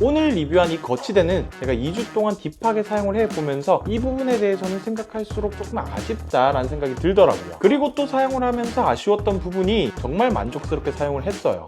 오늘 리뷰한 이 거치대는 제가 2주 동안 딥하게 사용을 해보면서 이 부분에 대해서는 생각할수록 조금 아쉽다라는 생각이 들더라고요. 그리고 또 사용을 하면서 아쉬웠던 부분이 정말 만족스럽게 사용을 했어요.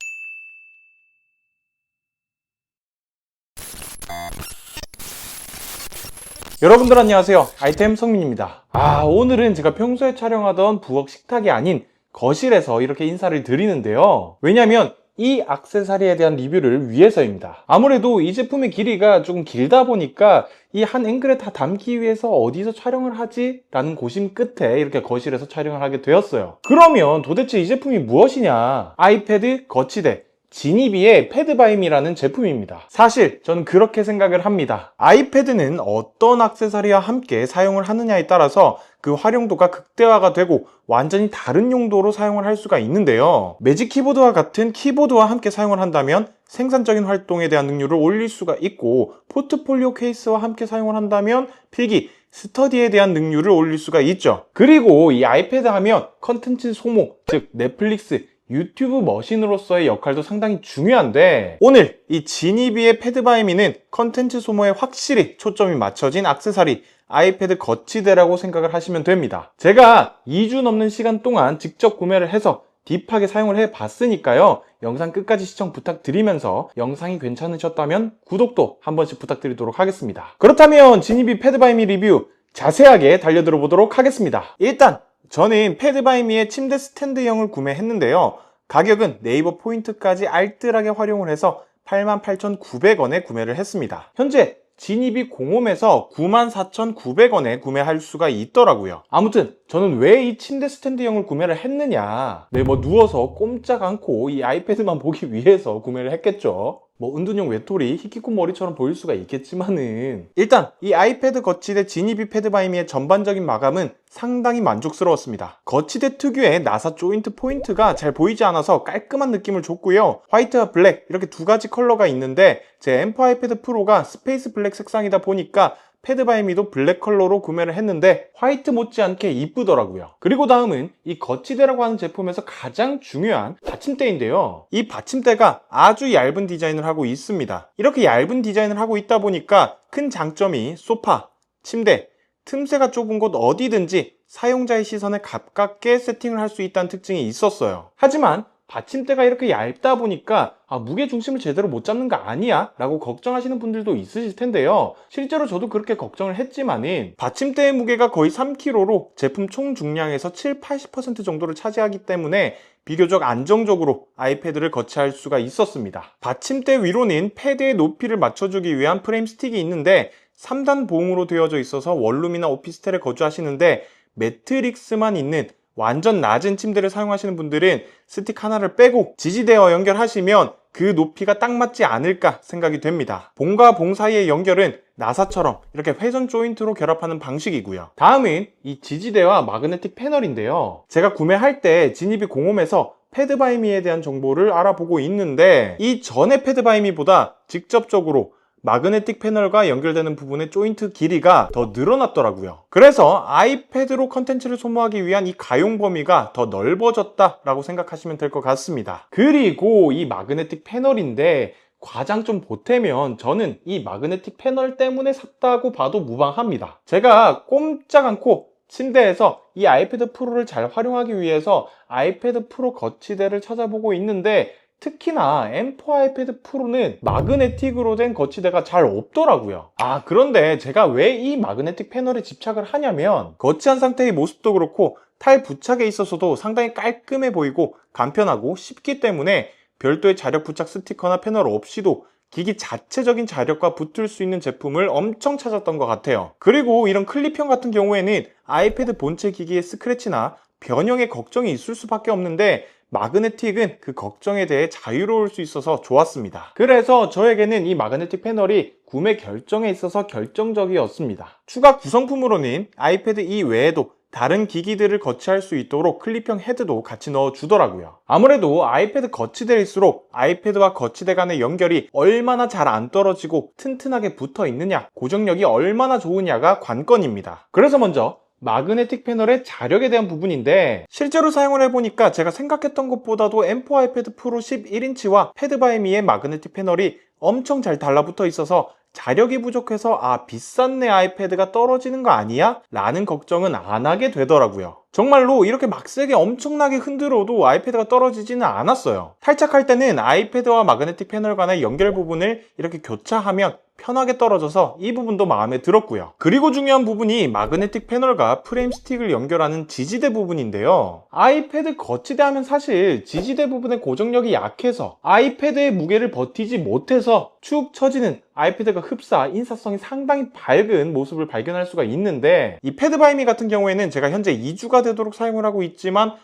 여러분들 안녕하세요. 아이템 성민입니다. 오늘은 제가 평소에 촬영하던 부엌 식탁이 아닌 거실에서 이렇게 인사를 드리는데요. 왜냐면 이 액세서리에 대한 리뷰를 위해서입니다. 아무래도 이 제품의 길이가 조금 길다 보니까 이 한 앵글에 다 담기 위해서 어디서 촬영을 하지? 라는 고심 끝에 이렇게 거실에서 촬영을 하게 되었어요. 그러면 도대체 이 제품이 무엇이냐? 아이패드 거치대 지니비의 패드바이미라는 제품입니다. 사실 저는 그렇게 생각을 합니다. 아이패드는 어떤 액세서리와 함께 사용을 하느냐에 따라서 그 활용도가 극대화가 되고 완전히 다른 용도로 사용을 할 수가 있는데요. 매직 키보드와 같은 키보드와 함께 사용을 한다면 생산적인 활동에 대한 능률을 올릴 수가 있고, 포트폴리오 케이스와 함께 사용을 한다면 필기, 스터디에 대한 능률을 올릴 수가 있죠. 그리고 이 아이패드 하면 컨텐츠 소모, 즉 넷플릭스, 유튜브 머신으로서의 역할도 상당히 중요한데, 오늘 이 지니비의 패드바이미는 컨텐츠 소모에 확실히 초점이 맞춰진 액세서리 아이패드 거치대라고 생각을 하시면 됩니다. 제가 2주 넘는 시간 동안 직접 구매를 해서 딥하게 사용을 해봤으니까요. 영상 끝까지 시청 부탁드리면서 영상이 괜찮으셨다면 구독도 한 번씩 부탁드리도록 하겠습니다. 그렇다면 지니비 패드바이미 리뷰 자세하게 달려들어 보도록 하겠습니다. 일단 저는 패드바이미의 침대 스탠드형을 구매했는데요. 가격은 네이버 포인트까지 알뜰하게 활용을 해서 88,900원에 구매를 했습니다. 현재 지니비 공홈에서 94,900원에 구매할 수가 있더라고요. 아무튼 저는 왜 이 침대 스탠드형을 구매를 했느냐, 누워서 꼼짝 않고 이 아이패드만 보기 위해서 구매를 했겠죠. 은둔형 외톨이, 히키코모리처럼 보일 수가 있겠지만은, 일단 이 아이패드 거치대 지니비 패드바이미의 전반적인 마감은 상당히 만족스러웠습니다. 거치대 특유의 나사 조인트 포인트가 잘 보이지 않아서 깔끔한 느낌을 줬고요. 화이트와 블랙 이렇게 두 가지 컬러가 있는데 제 M4 아이패드 프로가 스페이스 블랙 색상이다 보니까 패드바이미도 블랙 컬러로 구매를 했는데 화이트 못지않게 이쁘더라고요. 그리고 다음은 이 거치대라고 하는 제품에서 가장 중요한 받침대인데요. 이 받침대가 아주 얇은 디자인을 하고 있습니다. 이렇게 얇은 디자인을 하고 있다 보니까 큰 장점이 소파, 침대, 틈새가 좁은 곳 어디든지 사용자의 시선에 가깝게 세팅을 할 수 있다는 특징이 있었어요. 하지만 받침대가 이렇게 얇다 보니까 무게 중심을 제대로 못 잡는 거 아니야? 라고 걱정하시는 분들도 있으실 텐데요. 실제로 저도 그렇게 걱정을 했지만은 받침대의 무게가 거의 3kg로 제품 총 중량에서 7-80% 정도를 차지하기 때문에 비교적 안정적으로 아이패드를 거치할 수가 있었습니다. 받침대 위로는 패드의 높이를 맞춰주기 위한 프레임 스틱이 있는데 3단 봉으로 되어져 있어서 원룸이나 오피스텔에 거주하시는데 매트릭스만 있는 완전 낮은 침대를 사용하시는 분들은 스틱 하나를 빼고 지지대와 연결하시면 그 높이가 딱 맞지 않을까 생각이 됩니다. 봉과 봉 사이의 연결은 나사처럼 이렇게 회전 조인트로 결합하는 방식이고요. 다음은 이 지지대와 마그네틱 패널인데요. 제가 구매할 때 지니비 공홈에서 패드바이미에 대한 정보를 알아보고 있는데 이 전의 패드바이미보다 직접적으로 마그네틱 패널과 연결되는 부분의 조인트 길이가 더 늘어났더라고요. 그래서 아이패드로 컨텐츠를 소모하기 위한 이 가용 범위가 더 넓어졌다라고 생각하시면 될 것 같습니다. 그리고 이 마그네틱 패널인데 과장 좀 보태면 저는 이 마그네틱 패널 때문에 샀다고 봐도 무방합니다. 제가 꼼짝 않고 침대에서 이 아이패드 프로를 잘 활용하기 위해서 아이패드 프로 거치대를 찾아보고 있는데 특히나 M4 아이패드 프로는 마그네틱으로 된 거치대가 잘 없더라고요. 그런데 제가 왜 이 마그네틱 패널에 집착을 하냐면 거치한 상태의 모습도 그렇고 탈 부착에 있어서도 상당히 깔끔해 보이고 간편하고 쉽기 때문에 별도의 자력 부착 스티커나 패널 없이도 기기 자체적인 자력과 붙을 수 있는 제품을 엄청 찾았던 것 같아요. 그리고 이런 클립형 같은 경우에는 아이패드 본체 기기의 스크래치나 변형에 걱정이 있을 수밖에 없는데 마그네틱은 그 걱정에 대해 자유로울 수 있어서 좋았습니다. 그래서 저에게는 이 마그네틱 패널이 구매 결정에 있어서 결정적이었습니다. 추가 구성품으로는 아이패드 이외에도 다른 기기들을 거치할 수 있도록 클립형 헤드도 같이 넣어주더라고요. 아무래도 아이패드 거치대일수록 아이패드와 거치대 간의 연결이 얼마나 잘 안 떨어지고 튼튼하게 붙어 있느냐, 고정력이 얼마나 좋으냐가 관건입니다. 그래서 먼저 마그네틱 패널의 자력에 대한 부분인데, 실제로 사용을 해보니까 제가 생각했던 것보다도 M4 아이패드 프로 11인치와 패드바이미의 마그네틱 패널이 엄청 잘 달라붙어 있어서 자력이 부족해서 비싼 내 아이패드가 떨어지는 거 아니야? 라는 걱정은 안 하게 되더라고요. 정말로 이렇게 막 세게 엄청나게 흔들어도 아이패드가 떨어지지는 않았어요. 탈착할 때는 아이패드와 마그네틱 패널 간의 연결 부분을 이렇게 교차하면 편하게 떨어져서 이 부분도 마음에 들었고요. 그리고 중요한 부분이 마그네틱 패널과 프레임 스틱을 연결하는 지지대 부분인데요. 아이패드 거치대 하면 사실 지지대 부분의 고정력이 약해서 아이패드의 무게를 버티지 못해서 축 처지는 아이패드가 흡사, 인사성이 상당히 밝은 모습을 발견할 수가 있는데, 이 패드바이미 같은 경우에는 제가 현재 2주가 되도록 사용을 하고 있지만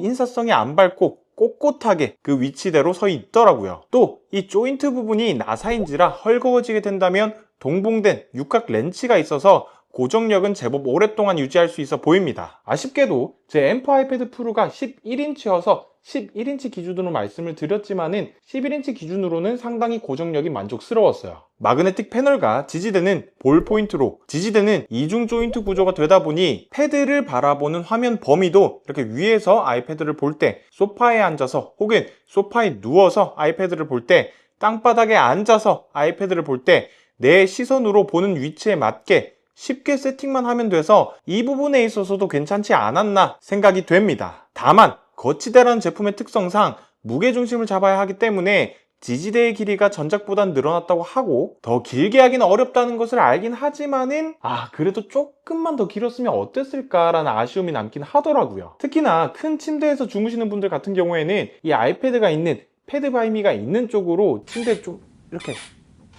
인사성이 안 밝고 꼿꼿하게 그 위치대로 서 있더라고요. 또 이 조인트 부분이 나사인지라 헐거워지게 된다면 동봉된 육각 렌치가 있어서 고정력은 제법 오랫동안 유지할 수 있어 보입니다. 아쉽게도 제 M4 아이패드 프로가 11인치여서 11인치 기준으로 말씀을 드렸지만은 11인치 기준으로는 상당히 고정력이 만족스러웠어요. 마그네틱 패널과 지지대는 볼 포인트로, 지지대는 이중 조인트 구조가 되다 보니 패드를 바라보는 화면 범위도 이렇게 위에서 아이패드를 볼 때, 소파에 앉아서 혹은 소파에 누워서 아이패드를 볼 때, 땅바닥에 앉아서 아이패드를 볼 때 내 시선으로 보는 위치에 맞게 쉽게 세팅만 하면 돼서 이 부분에 있어서도 괜찮지 않았나 생각이 됩니다. 다만 거치대라는 제품의 특성상 무게중심을 잡아야 하기 때문에 지지대의 길이가 전작보단 늘어났다고 하고 더 길게 하기는 어렵다는 것을 알긴 하지만은 그래도 조금만 더 길었으면 어땠을까라는 아쉬움이 남긴 하더라고요. 특히나 큰 침대에서 주무시는 분들 같은 경우에는 이 아이패드가 있는 패드바이미가 있는 쪽으로 침대 좀 이렇게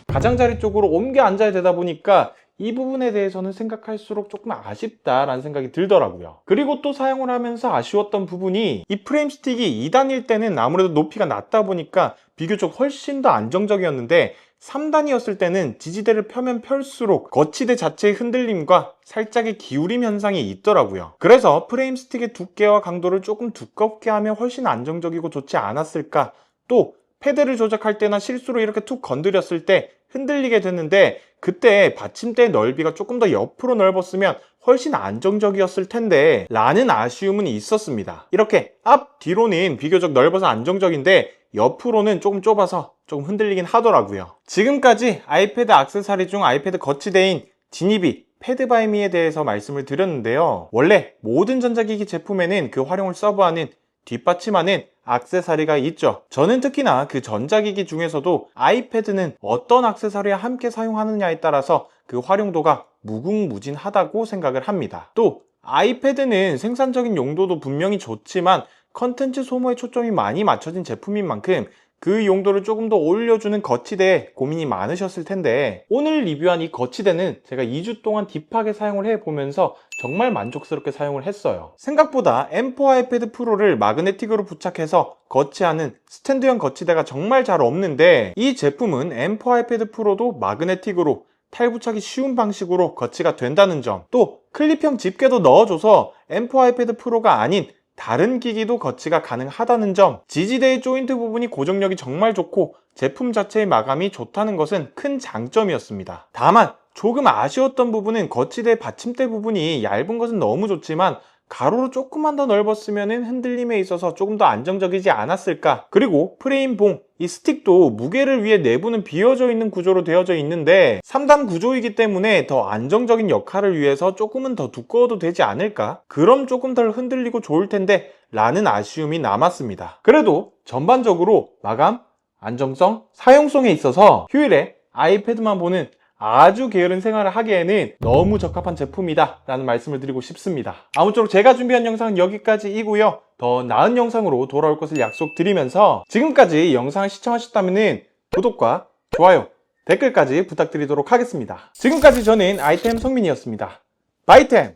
가장자리 쪽으로 옮겨 앉아야 되다 보니까 이 부분에 대해서는 생각할수록 조금 아쉽다라는 생각이 들더라고요. 그리고 또 사용을 하면서 아쉬웠던 부분이 이 프레임 스틱이 2단일 때는 아무래도 높이가 낮다 보니까 비교적 훨씬 더 안정적이었는데 3단이었을 때는 지지대를 펴면 펼수록 거치대 자체의 흔들림과 살짝의 기울임 현상이 있더라고요. 그래서 프레임 스틱의 두께와 강도를 조금 두껍게 하면 훨씬 안정적이고 좋지 않았을까. 또 패드를 조작할 때나 실수로 이렇게 툭 건드렸을 때 흔들리게 됐는데 그때 받침대의 넓이가 조금 더 옆으로 넓었으면 훨씬 안정적이었을 텐데 라는 아쉬움은 있었습니다. 이렇게 앞, 뒤로는 비교적 넓어서 안정적인데 옆으로는 조금 좁아서 조금 흔들리긴 하더라고요. 지금까지 아이패드 액세서리 중 아이패드 거치대인 지니비 패드바이미에 대해서 말씀을 드렸는데요. 원래 모든 전자기기 제품에는 그 활용을 서브하는 뒷받침하는 액세서리가 있죠. 저는 특히나 그 전자기기 중에서도 아이패드는 어떤 액세서리와 함께 사용하느냐에 따라서 그 활용도가 무궁무진하다고 생각을 합니다. 또 아이패드는 생산적인 용도도 분명히 좋지만 컨텐츠 소모에 초점이 많이 맞춰진 제품인 만큼 그 용도를 조금 더 올려주는 거치대에 고민이 많으셨을 텐데, 오늘 리뷰한 이 거치대는 제가 2주 동안 딥하게 사용을 해보면서 정말 만족스럽게 사용을 했어요. 생각보다 M4 아이패드 프로를 마그네틱으로 부착해서 거치하는 스탠드형 거치대가 정말 잘 없는데, 이 제품은 M4 아이패드 프로도 마그네틱으로 탈부착이 쉬운 방식으로 거치가 된다는 점, 또 클립형 집게도 넣어줘서 M4 아이패드 프로가 아닌 다른 기기도 거치가 가능하다는 점, 지지대의 조인트 부분이 고정력이 정말 좋고 제품 자체의 마감이 좋다는 것은 큰 장점이었습니다. 다만 조금 아쉬웠던 부분은 거치대 받침대 부분이 얇은 것은 너무 좋지만 가로로 조금만 더 넓었으면 흔들림에 있어서 조금 더 안정적이지 않았을까. 그리고 프레임봉, 이 스틱도 무게를 위해 내부는 비어져 있는 구조로 되어져 있는데 3단 구조이기 때문에 더 안정적인 역할을 위해서 조금은 더 두꺼워도 되지 않을까? 그럼 조금 덜 흔들리고 좋을 텐데 라는 아쉬움이 남았습니다. 그래도 전반적으로 마감, 안정성, 사용성에 있어서 휴일에 아이패드만 보는 아주 게으른 생활을 하기에는 너무 적합한 제품이다 라는 말씀을 드리고 싶습니다. 아무쪼록 제가 준비한 영상은 여기까지이고요. 더 나은 영상으로 돌아올 것을 약속드리면서 지금까지 영상을 시청하셨다면 구독과 좋아요, 댓글까지 부탁드리도록 하겠습니다. 지금까지 저는 아이템 성민이었습니다. 바이템!